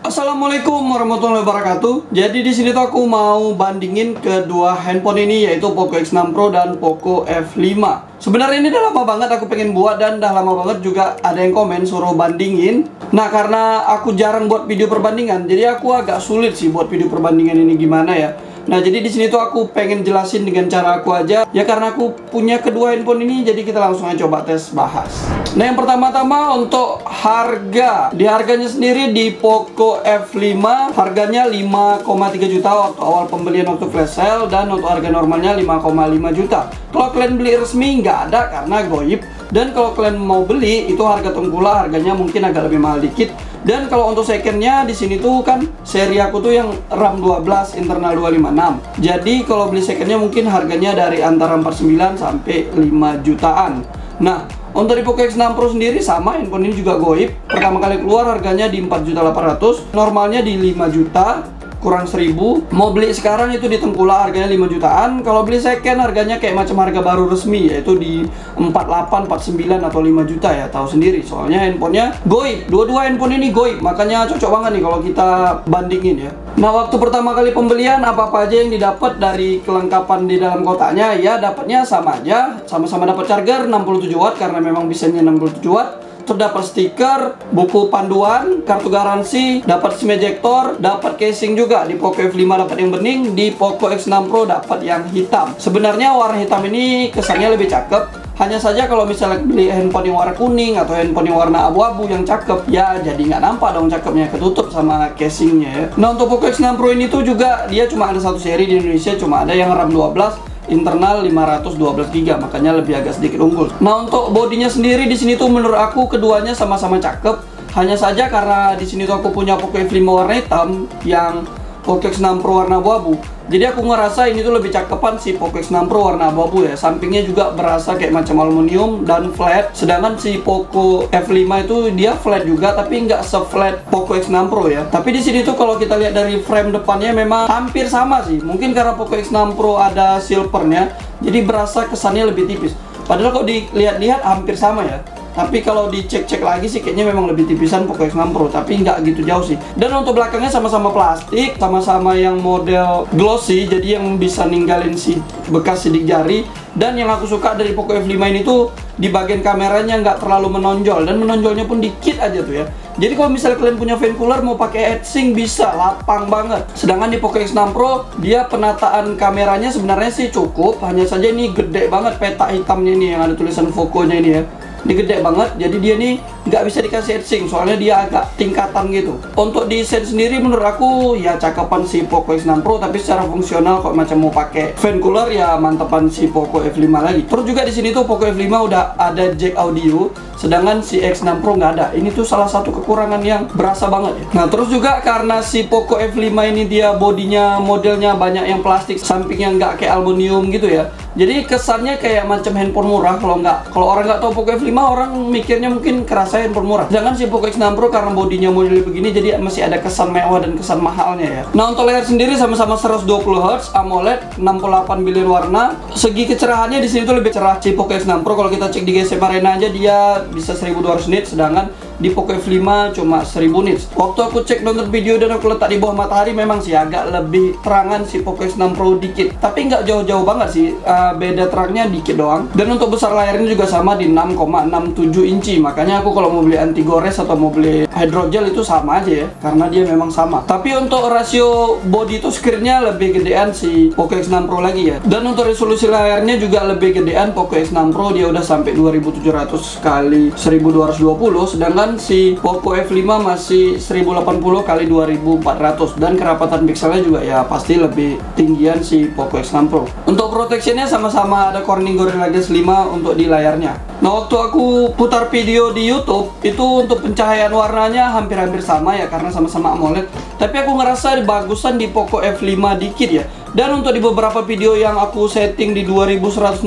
Assalamualaikum warahmatullahi wabarakatuh. Jadi di sini tuh aku mau bandingin kedua handphone ini, yaitu Poco X6 Pro dan Poco F5. Sebenarnya ini udah lama banget aku pengen buat, dan udah lama banget juga ada yang komen suruh bandingin. Nah, karena aku jarang buat video perbandingan, jadi aku agak sulit sih buat video perbandingan ini gimana ya. Nah, jadi di sini tuh aku pengen jelasin dengan cara aku aja ya, karena aku punya kedua handphone ini, jadi kita langsung aja coba tes bahas. Nah, yang pertama-tama untuk harga. Di harganya sendiri di Poco F5 harganya 5,3 juta waktu awal pembelian waktu flash sale, dan untuk harga normalnya 5,5 juta. Kalau kalian beli resmi nggak ada karena goib, dan kalau kalian mau beli itu harga tengkulak, harganya mungkin agak lebih mahal dikit. Dan kalau untuk secondnya di sini tuh kan seri aku tuh yang RAM 12 internal 256. Jadi kalau beli secondnya mungkin harganya dari antara 49 sampai 5 jutaan. Nah, untuk di Poco X6 Pro sendiri sama, handphone ini juga goib. Pertama kali keluar harganya di 4.800.000, normalnya di 5 juta kurang 1000. Mau beli sekarang itu di tengkulak harganya 5 jutaan. Kalau beli second harganya kayak macam harga baru resmi, yaitu di 48, 49 atau 5 juta ya, tahu sendiri. Soalnya handphonenya goib. Dua-dua handphone ini goib, makanya cocok banget nih kalau kita bandingin ya. Nah, waktu pertama kali pembelian apa-apa aja yang didapat dari kelengkapan di dalam kotaknya ya, dapatnya sama aja. Sama-sama dapat charger 67 watt karena memang bisanya 67 watt. Terdapat stiker, buku panduan, kartu garansi, dapat SIM ejector, dapat casing juga. Di Poco F5 dapat yang bening, di Poco X6 Pro dapat yang hitam. Sebenarnya warna hitam ini kesannya lebih cakep. Hanya saja kalau misalnya beli handphone yang warna kuning atau handphone yang warna abu-abu yang cakep, ya jadi nggak nampak dong cakepnya, ketutup sama casingnya ya. Nah, untuk Poco X6 Pro ini tuh juga dia cuma ada satu seri di Indonesia, cuma ada yang RAM 12 internal 512 GB, makanya lebih agak sedikit unggul. Nah, untuk bodinya sendiri di sini tuh menurut aku keduanya sama-sama cakep. Hanya saja karena di sini tuh aku punya Poco F5 warna hitam, yang Poco X6 Pro warna abu-abu. Jadi aku ngerasa ini tuh lebih cakepan si Poco X6 Pro warna abu-abu ya. Sampingnya juga berasa kayak macam aluminium dan flat. Sedangkan si Poco F5 itu dia flat juga, tapi nggak se-flat Poco X6 Pro ya. Tapi di sini tuh kalau kita lihat dari frame depannya memang hampir sama sih. Mungkin karena Poco X6 Pro ada silvernya, jadi berasa kesannya lebih tipis. Padahal kalau dilihat-lihat hampir sama ya. Tapi kalau dicek-cek lagi sih kayaknya memang lebih tipisan Poco X6 Pro, tapi nggak gitu jauh sih. Dan untuk belakangnya sama-sama plastik, sama-sama yang model glossy, jadi yang bisa ninggalin si bekas sidik jari. Dan yang aku suka dari Poco F5 ini tuh di bagian kameranya nggak terlalu menonjol, dan menonjolnya pun dikit aja tuh ya. Jadi kalau misalnya kalian punya fan cooler mau pakai heatsink bisa, lapang banget. Sedangkan di Poco X6 Pro dia penataan kameranya sebenarnya sih cukup, hanya saja ini gede banget peta hitamnya ini yang ada tulisan Foco-nya ini ya. Ini gede banget, jadi dia nih nggak bisa dikasih heatsink, soalnya dia agak tingkatan gitu. Untuk desain sendiri menurut aku ya cakepan si Poco X6 Pro, tapi secara fungsional kok macam mau pakai fan cooler ya mantepan si Poco F5 lagi. Terus juga di sini tuh Poco F5 udah ada jack audio, sedangkan si X6 Pro nggak ada. Ini tuh salah satu kekurangan yang berasa banget ya. Nah, terus juga karena si Poco F5 ini dia bodinya modelnya banyak yang plastik, sampingnya nggak kayak aluminium gitu ya. Jadi kesannya kayak macam handphone murah. Kalau orang nggak tahu Poco F5, orang mikirnya mungkin kerasa handphone murah. Jangan si Poco X6 Pro karena bodinya model begini, jadi masih ada kesan mewah dan kesan mahalnya ya. Nah, untuk layar sendiri sama-sama 120 Hz AMOLED, 68 bilion warna. Segi kecerahannya di sini tuh lebih cerah si Poco X6 Pro. Kalau kita cek di GSM Arena aja dia bisa 1200 nits, sedangkan di Poco F5 cuma 1000 nits. Waktu aku cek download video dan aku letak di bawah matahari, memang sih agak lebih terangan si Poco X6 Pro dikit, tapi nggak jauh-jauh banget sih. Beda terangnya dikit doang. Dan untuk besar layarnya juga sama di 6,67 inci. Makanya aku kalau mau beli anti gores atau mau beli hydrogel itu sama aja ya, karena dia memang sama. Tapi untuk rasio body to screen-nya lebih gedean si Poco X6 Pro lagi ya. Dan untuk resolusi layarnya juga lebih gedean Poco X6 Pro, dia udah sampai 2700 kali 1220, sedangkan si Poco F5 masih 1080 kali 2400, dan kerapatan pixelnya juga ya pasti lebih tinggian si Poco X6 Pro. Untuk protectionnya sama-sama ada Corning Gorilla Glass 5 untuk di layarnya. Nah, waktu aku putar video di YouTube itu untuk pencahayaan warnanya hampir-hampir sama ya, karena sama-sama AMOLED. Tapi aku ngerasa bagusan di Poco F5 dikit ya. Dan untuk di beberapa video yang aku setting di 2160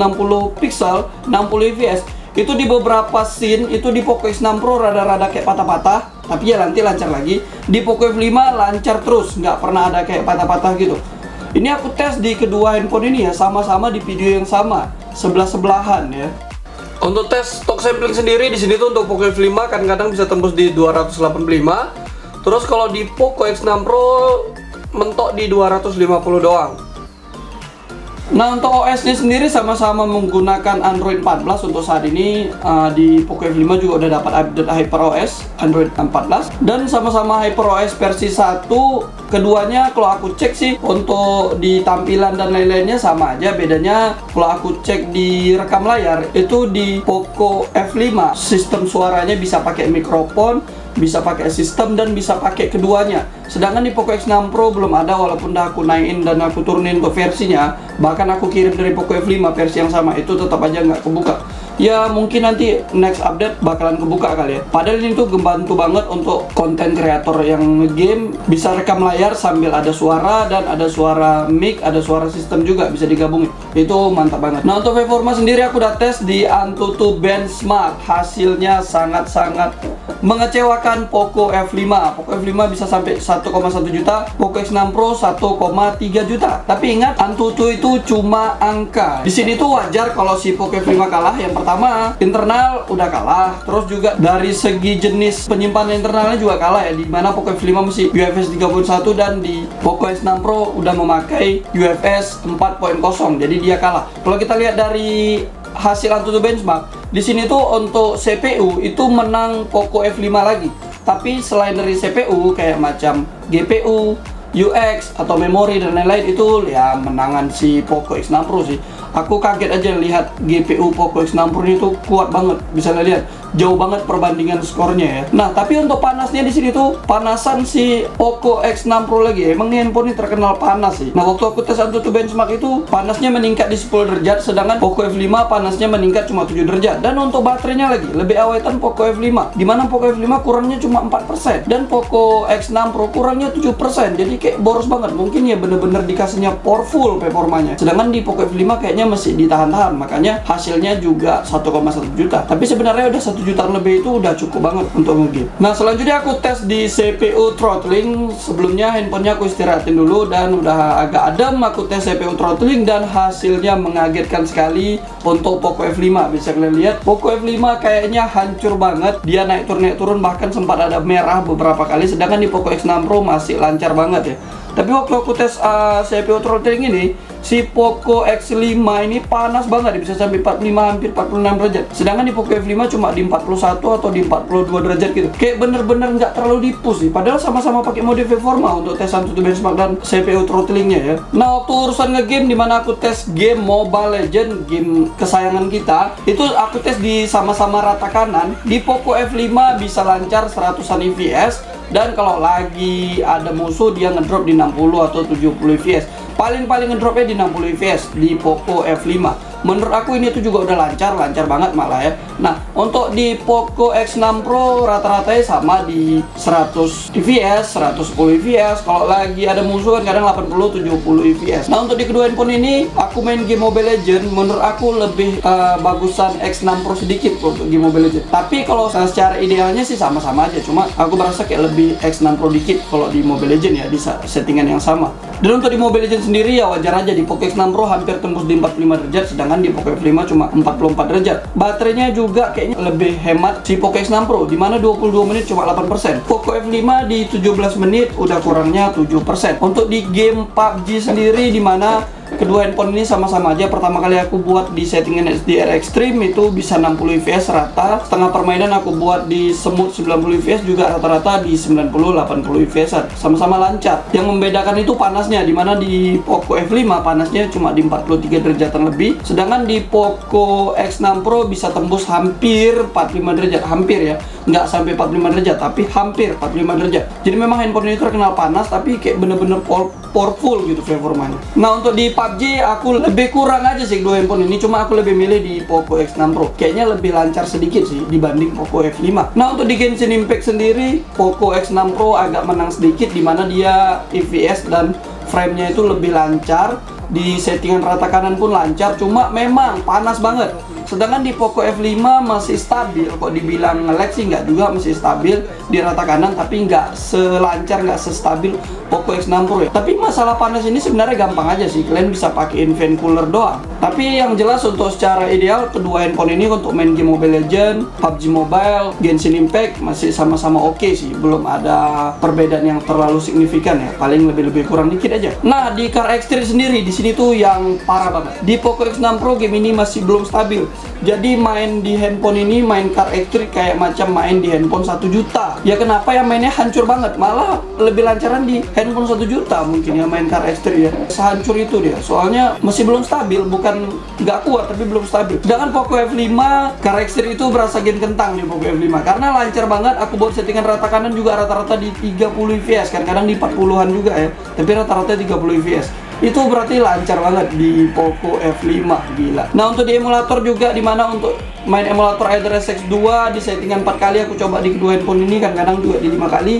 pixel 60 fps, itu di beberapa scene itu di Poco X6 Pro rada-rada kayak patah-patah, tapi ya nanti lancar lagi. Di Poco F5 lancar terus, nggak pernah ada kayak patah-patah gitu. Ini aku tes di kedua handphone ini ya, sama-sama di video yang sama, sebelah-sebelahan ya. Untuk tes stock sampling sendiri di sini tuh untuk Poco F5 kadang-kadang bisa tembus di 285. Terus kalau di Poco X6 Pro mentok di 250 doang. Nah, untuk OS-nya sendiri sama-sama menggunakan Android 14 untuk saat ini. Di Poco F5 juga udah dapat update HyperOS Android 14 dan sama-sama HyperOS versi 1. Keduanya kalau aku cek sih untuk di tampilan dan lain-lainnya sama aja. Bedanya kalau aku cek di rekam layar itu di Poco F5 sistem suaranya bisa pakai mikrofon, bisa pakai sistem dan bisa pakai keduanya. Sedangkan di Poco X6 Pro belum ada, walaupun dah aku naikin dan aku turunin untuk versinya. Bahkan aku kirim dari Poco F5 versi yang sama, itu tetap aja nggak kebuka. Ya mungkin nanti next update bakalan kebuka kali ya. Padahal ini tuh membantu banget untuk konten kreator yang game, bisa rekam layar sambil ada suara dan ada suara mic, ada suara sistem juga bisa digabungin. Itu mantap banget. Nah, untuk performa sendiri aku udah tes di AnTuTu Benchmark. Hasilnya sangat-sangat mengecewakan Poco F5. Poco F5 bisa sampai 1,1 juta, Poco X6 Pro 1,3 juta. Tapi ingat, AnTuTu itu cuma angka. Di sini tuh wajar kalau si Poco F5 kalah. Yang pertama, internal udah kalah. Terus juga dari segi jenis penyimpanan internalnya juga kalah ya. Dimana Poco F5 masih UFS 3.1 dan di Poco X6 Pro udah memakai UFS 4.0. Jadi dia kalah. Kalau kita lihat dari hasil AnTuTu Benchmark, di sini tuh untuk CPU itu menang Poco F5 lagi. Tapi selain dari CPU kayak macam GPU, UX atau memori dan lain-lain itu ya menangan si Poco X6 Pro sih. Aku kaget aja lihat GPU Poco X6 Pro ini tuh kuat banget. Bisa lihat jauh banget perbandingan skornya ya. Nah, tapi untuk panasnya di sini tuh panasan si Poco X6 Pro lagi. Emang nih handphone ini terkenal panas sih. Nah, waktu aku tes AnTuTu Benchmark itu panasnya meningkat di 10 derajat, sedangkan Poco F5 panasnya meningkat cuma 7 derajat. Dan untuk baterainya lagi lebih awetan Poco F5. Dimana Poco F5 kurangnya cuma 4% dan Poco X6 Pro kurangnya 7%. Jadi kayak boros banget. Mungkin ya bener-bener dikasihnya powerful performanya. Sedangkan di Poco F5 kayaknya masih ditahan-tahan. Makanya hasilnya juga 1,1 juta. Tapi sebenarnya udah 1 jutaan lebih itu udah cukup banget untuk nge-game. Nah, selanjutnya aku tes di CPU throttling. Sebelumnya handphonenya aku istirahatin dulu dan udah agak adem. Aku tes CPU throttling dan hasilnya mengagetkan sekali untuk Poco F5. Bisa kalian lihat Poco F5 kayaknya hancur banget. Dia naik turun bahkan sempat ada merah beberapa kali. Sedangkan di Poco X6 Pro masih lancar banget ya. Tapi waktu aku tes CPU throttling ini, si Poco X5 ini panas banget, bisa sampai 45 hampir 46 derajat. Sedangkan di Poco F5 cuma di 41 atau di 42 derajat gitu. Kayak bener-bener nggak terlalu di-push sih. Padahal sama-sama pakai mode performa untuk tes AnTuTu Benchmark dan CPU throttlingnya ya. Nah, waktu urusan nge-game, dimana aku tes game Mobile Legends, game kesayangan kita, itu aku tes di sama-sama rata kanan. Di Poco F5 bisa lancar 100-an fps. Dan kalau lagi ada musuh dia ngedrop di 60 atau 70 fps. Paling ngedropnya di 60 fps di Poco F5. Menurut aku ini tuh juga udah lancar banget malah ya. Nah, untuk di Poco X6 Pro rata-ratanya sama di 100 fps, 110 fps. Kalau lagi ada musuh kan kadang 80, 70 fps. Nah, untuk di kedua handphone ini aku main game Mobile Legends, menurut aku lebih bagusan X6 Pro sedikit untuk game Mobile Legends. Tapi kalau secara idealnya sih sama-sama aja. Cuma aku merasa kayak lebih X6 Pro dikit kalau di Mobile Legends ya, di settingan yang sama. Dan untuk di Mobile Legends sendiri ya wajar aja, di Poco X6 Pro hampir tembus di 45 derajat, sedangkan di Poco F5 cuma 44 derajat. Baterainya juga kayaknya lebih hemat si Poco X6 Pro, dimana 22 menit cuma 8%. Poco F5 di 17 menit udah kurangnya 7%. Untuk di game PUBG sendiri, dimana kedua handphone ini sama-sama aja. Pertama kali aku buat di settingan HDR Extreme itu bisa 60 fps rata. Setengah permainan aku buat di smooth 90 fps juga rata-rata di 90-80 fps. Sama-sama lancar. Yang membedakan itu panasnya, dimana di Poco F5 panasnya cuma di 43 derajatan lebih. Sedangkan di Poco X6 Pro bisa tembus hampir 45 derajat. Hampir ya, nggak sampai 45 derajat, tapi hampir 45 derajat. Jadi memang handphone ini terkenal panas, tapi kayak bener-bener powerful gitu performanya. Nah, untuk di PUBG aku lebih kurang aja sih dua handphone ini, cuma aku lebih milih di Poco X6 Pro. Kayaknya lebih lancar sedikit sih dibanding Poco F5. Nah, untuk di Genshin Impact sendiri, Poco X6 Pro agak menang sedikit, dimana dia fps dan frame-nya itu lebih lancar. Di settingan rata kanan pun lancar, cuma memang panas banget. Sedangkan di Poco F5 masih stabil. Kok dibilang nge-lag sih nggak juga, masih stabil di rata kanan, tapi nggak selancar, nggak sestabil Poco X6 Pro ya. Tapi masalah panas ini sebenarnya gampang aja sih, kalian bisa pakein fan cooler doang. Tapi yang jelas untuk secara ideal kedua handphone ini untuk main game Mobile Legends, PUBG Mobile, Genshin Impact masih sama-sama oke sih, belum ada perbedaan yang terlalu signifikan ya, paling lebih kurang dikit aja. Nah, di Car X3 sendiri di sini tuh yang parah banget. Di Poco X6 Pro game ini masih belum stabil. Jadi main di handphone ini, main Car X3 kayak macam main di handphone 1 juta. Ya kenapa ya, mainnya hancur banget, malah lebih lancaran di handphone 1 juta mungkin ya main Car X3 ya. Sehancur itu dia, soalnya masih belum stabil, bukan nggak kuat tapi belum stabil. Sedangkan Poco F5 Car X3 itu berasa game kentang di Poco F5 karena lancar banget. Aku buat settingan rata kanan juga rata-rata di 30 fps, kadang-kadang di 40-an juga ya, tapi rata-rata 30 fps. Itu berarti lancar banget di Poco F5, gila. Nah, untuk di emulator juga, dimana untuk main emulator HyperX 2 di settingan 4 kali, aku coba di kedua handphone ini, kadang-kadang juga di 5 kali.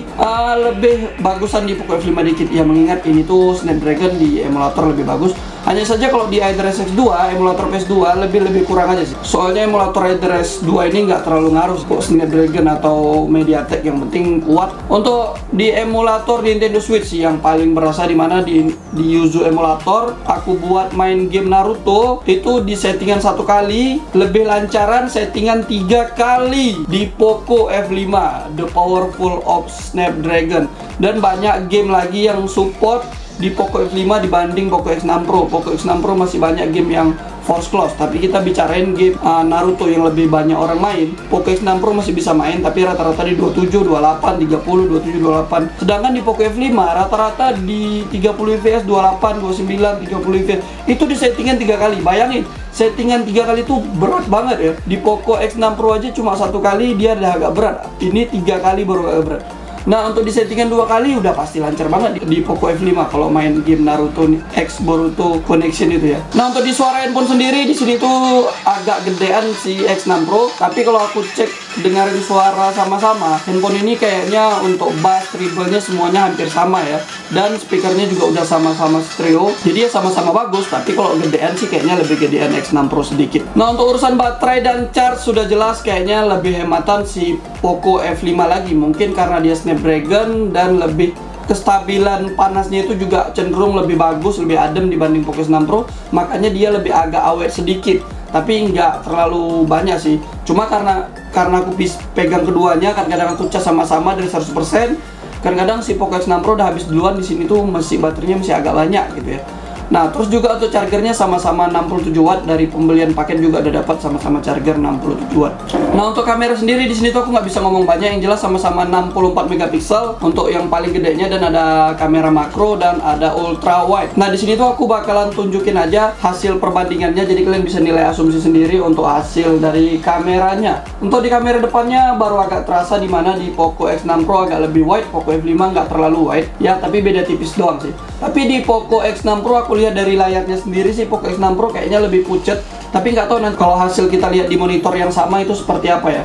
Lebih bagusan di Poco F5 dikit ya, mengingat ini tuh Snapdragon di emulator lebih bagus. Hanya saja kalau di HyperX 2 emulator PS2 lebih kurang aja sih. Soalnya emulator HyperX 2 ini nggak terlalu ngaruh kok Snapdragon atau MediaTek, yang penting kuat. Untuk di emulator di Nintendo Switch sih yang paling berasa, dimana di Yuzu emulator aku buat main game Naruto itu di settingan 1 kali, lebih lancaran settingan 3 kali di Poco F5 The Powerful of Snapdragon. Dan banyak game lagi yang support di Poco F5 dibanding Poco X6 Pro. Poco X6 Pro masih banyak game yang force close, tapi kita bicarain game Naruto yang lebih banyak orang main. Poco X6 Pro masih bisa main, tapi rata-rata di 27, 28, 30, 27, 28. Sedangkan di Poco F5 rata-rata di 30 fps, 28, 29, 30 fps. Itu di settingan 3 kali. Bayangin, settingan 3 kali itu berat banget ya. Di Poco X6 Pro aja cuma 1 kali dia udah agak berat. Ini 3 kali baru agak berat. Nah, untuk di settingan 2 kali udah pasti lancar banget di Poco F5 kalau main game Naruto X Boruto Connection itu ya. Nah, untuk di suara handphone sendiri di sini tuh agak gedean si X6 Pro, tapi kalau aku cek dengerin suara sama-sama, handphone ini kayaknya untuk bass, treble-nya semuanya hampir sama ya. Dan speakernya juga udah sama-sama stereo. Jadi ya sama-sama bagus, tapi kalau gedean sih kayaknya lebih gedean X6 Pro sedikit. Nah, untuk urusan baterai dan charge sudah jelas kayaknya lebih hematan si Poco F5 lagi, mungkin karena dia Snapdragon dan lebih kestabilan panasnya itu juga cenderung lebih bagus, lebih adem dibanding Poco X6 Pro, makanya dia lebih agak awet sedikit, tapi nggak terlalu banyak sih. Cuma karena aku pegang keduanya, kadang-kadang aku cas sama-sama dari 100%, kadang-kadang si Poco X6 Pro udah habis duluan, di sini tuh masih baterainya masih agak banyak gitu ya. Nah, terus juga untuk chargernya sama-sama 67 watt, dari pembelian paket juga udah dapat sama-sama charger 67 watt. Nah, untuk kamera sendiri di sini tuh aku nggak bisa ngomong banyak, yang jelas sama-sama 64 megapiksel untuk yang paling gedenya, dan ada kamera makro dan ada ultra wide. Nah, di sini tuh aku bakalan tunjukin aja hasil perbandingannya, jadi kalian bisa nilai asumsi sendiri untuk hasil dari kameranya. Untuk di kamera depannya baru agak terasa, dimana di Poco X6 Pro agak lebih wide, Poco F5 nggak terlalu wide ya, tapi beda tipis doang sih. Tapi di Poco X6 Pro aku lihat dari layarnya sendiri sih Poco X6 Pro kayaknya lebih pucet, tapi nggak tahu nanti kalau hasil kita lihat di monitor yang sama itu seperti apa ya.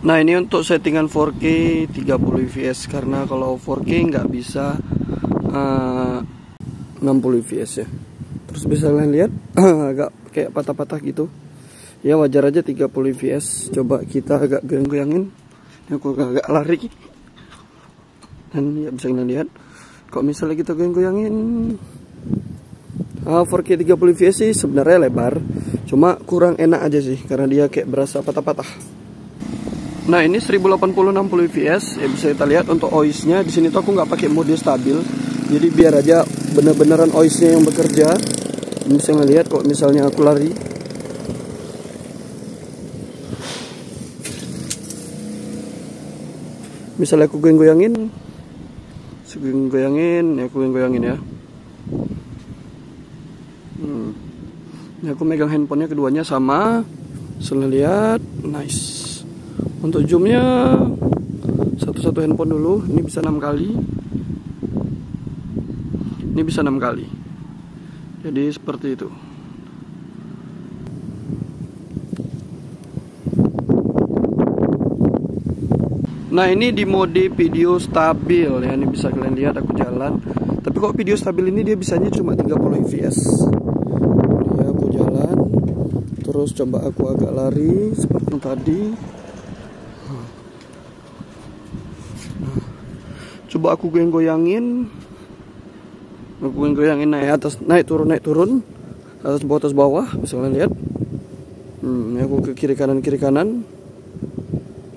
Nah, ini untuk settingan 4K 30 fps, karena kalau 4K nggak bisa 60 fps ya. Terus bisa kalian lihat agak kayak patah-patah gitu ya, wajar aja 30 fps. Coba kita agak goyang-goyangin, aku agak lari, dan ya bisa kalian lihat kok misalnya kita goyang-goyangin 4K 30 fps sih sebenarnya lebar, cuma kurang enak aja sih karena dia kayak berasa patah-patah. Nah ini 1080 60 fps ya, bisa kita lihat untuk OIS-nya di sini tuh aku nggak pakai mode stabil, jadi biar aja bener-beneran OIS-nya yang bekerja. Ini bisa ngelihat kok misalnya aku lari, misalnya aku goyang-goyangin, ya aku goyang-goyangin ya. Ini aku megang handphonenya keduanya sama, selalu lihat, nice. Untuk zoomnya satu-satu handphone dulu, ini bisa 6 kali, ini bisa 6 kali. Jadi seperti itu. Nah ini di mode video stabil ya, ini bisa kalian lihat aku jalan. Tapi kok video stabil ini dia bisanya cuma 30 fps. Ya aku jalan, terus coba aku agak lari seperti tadi. Coba aku goyang-goyangin, naik atas, naik turun, atas bawah, bisa kalian lihat. Ini aku ke kiri kanan.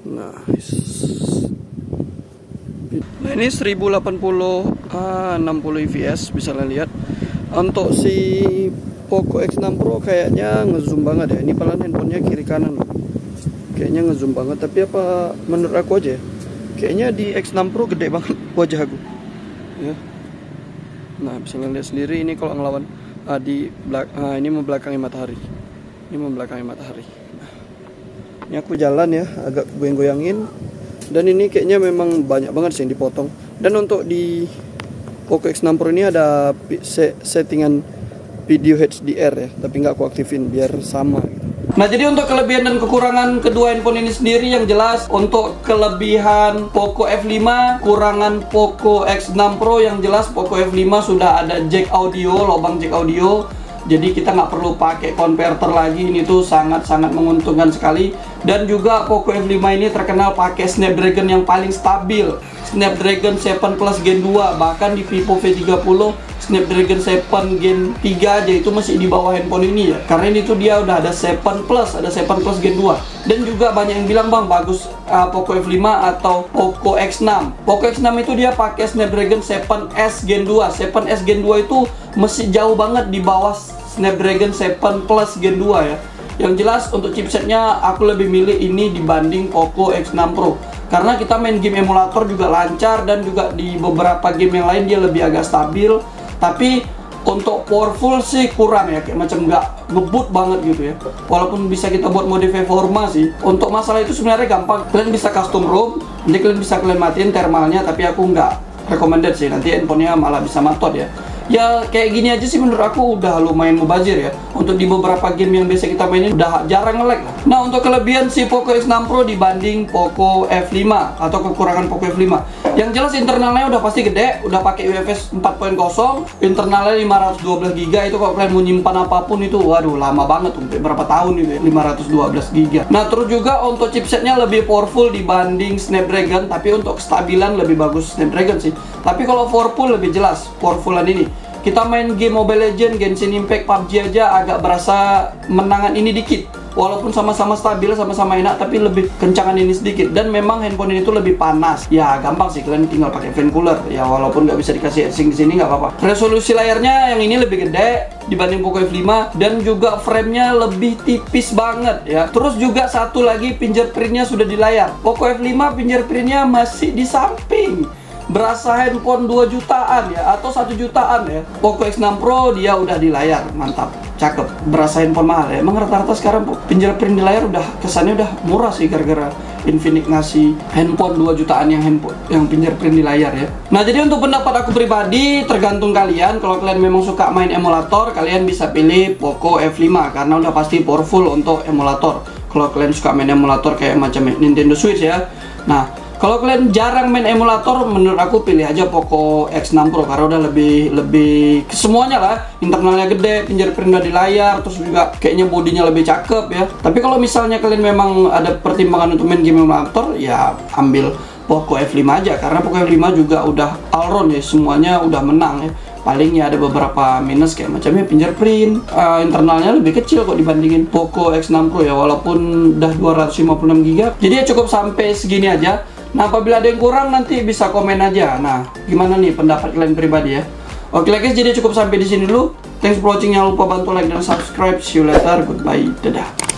Nice. Nah ini 1080 60 fps, bisa kalian lihat. Untuk si Poco X6 Pro kayaknya ngezoom banget ya. Ini padahal handphonenya kiri kanan, kayaknya ngezoom banget. Tapi apa menurut aku aja ya, kayaknya di X6 Pro gede banget wajah aku ya. Nah bisa kalian lihat sendiri ini kalau ngelawan ini membelakangi matahari. Ini aku jalan ya, agak goyang-goyangin. Dan ini kayaknya memang banyak banget sih yang dipotong. Dan untuk di Poco X6 Pro ini ada settingan video HDR ya, tapi nggak aku aktifin biar sama gitu. Nah jadi untuk kelebihan dan kekurangan kedua handphone ini sendiri, yang jelas untuk kelebihan Poco F5, kurangan Poco X6 Pro, yang jelas Poco F5 sudah ada jack audio, lubang jack audio. Jadi kita nggak perlu pakai converter lagi, ini tuh sangat-sangat menguntungkan sekali. Dan juga Poco F5 ini terkenal pakai Snapdragon yang paling stabil, Snapdragon 7 Plus Gen 2. Bahkan di Vivo V30 Snapdragon 7 Gen 3 aja itu masih di bawah handphone ini ya, karena ini tuh dia udah ada 7 Plus Gen 2. Dan juga banyak yang bilang bang bagus Poco F5 atau Poco X6. Poco X6 itu dia pakai Snapdragon 7S Gen 2. 7S Gen 2 itu masih jauh banget di bawah Snapdragon 7 Plus Gen 2 ya. Yang jelas untuk chipsetnya aku lebih milih ini dibanding Poco X6 Pro, karena kita main game emulator juga lancar, dan juga di beberapa game yang lain dia lebih agak stabil. Tapi untuk powerful sih kurang ya, kayak macam nggak ngebut banget gitu ya. Walaupun bisa kita buat mode performa sih. Untuk masalah itu sebenarnya gampang, kalian bisa custom ROM, jadi kalian bisa matiin thermalnya, tapi aku nggak recommended sih, nanti handphonenya malah bisa matot ya. Ya kayak gini aja sih menurut aku udah lumayan mubazir ya. Untuk di beberapa game yang biasa kita mainin udah jarang nge-lag. Nah untuk kelebihan si Poco X6 Pro dibanding Poco F5 atau kekurangan Poco F5, yang jelas internalnya udah pasti gede, udah pakai UFS 4.0, internalnya 512 GB. Itu kalau kalian mau nyimpan apapun itu waduh lama banget tuh, berapa tahun itu ya, 512 GB. Nah terus juga untuk chipsetnya lebih powerful dibanding Snapdragon, tapi untuk kestabilan lebih bagus Snapdragon sih. Tapi kalau powerful lebih jelas powerfulan ini. Kita main game Mobile Legends, Genshin Impact, PUBG aja agak berasa menangan ini dikit. Walaupun sama-sama stabil, sama-sama enak, tapi lebih kencangan ini sedikit. Dan memang handphone ini tuh lebih panas. Ya gampang sih, kalian tinggal pakai fan cooler. Ya walaupun nggak bisa dikasih heatsink di sini nggak apa-apa. Resolusi layarnya yang ini lebih gede dibanding Poco F5, dan juga framenya lebih tipis banget ya. Terus juga satu lagi, fingerprintnya sudah di layar. Poco F5 fingerprintnya masih di samping. Berasa handphone 2 jutaan ya, atau 1 jutaan ya. Poco X6 Pro dia udah di layar, mantap, cakep, berasa handphone mahal ya. Emang rata-rata sekarang fingerprint di layar udah kesannya udah murah sih, gara-gara Infinix ngasih handphone 2 jutaan yang fingerprint di layar ya. Nah jadi untuk pendapat aku pribadi, tergantung kalian. Kalau kalian memang suka main emulator, kalian bisa pilih Poco F5 karena udah pasti powerful untuk emulator. Kalau kalian suka main emulator kayak macam Nintendo Switch ya. Nah kalau kalian jarang main emulator, menurut aku pilih aja Poco X6 Pro karena udah lebih semuanya lah. Internalnya gede, fingerprint udah di layar, terus juga kayaknya bodinya lebih cakep ya. Tapi kalau misalnya kalian memang ada pertimbangan untuk main game emulator, ya ambil Poco F5 aja, karena Poco F5 juga udah all round ya, semuanya udah menang ya. paling ya ada beberapa minus kayak macamnya fingerprint, internalnya lebih kecil kok dibandingin Poco X6 Pro ya, walaupun udah 256 GB. Jadi ya cukup sampai segini aja. Nah, apabila ada yang kurang nanti bisa komen aja. Nah, gimana nih pendapat kalian pribadi ya? Oke guys, jadi cukup sampai di sini dulu. Thanks for watching. Jangan lupa bantu like dan subscribe. See you later. Goodbye. Dadah.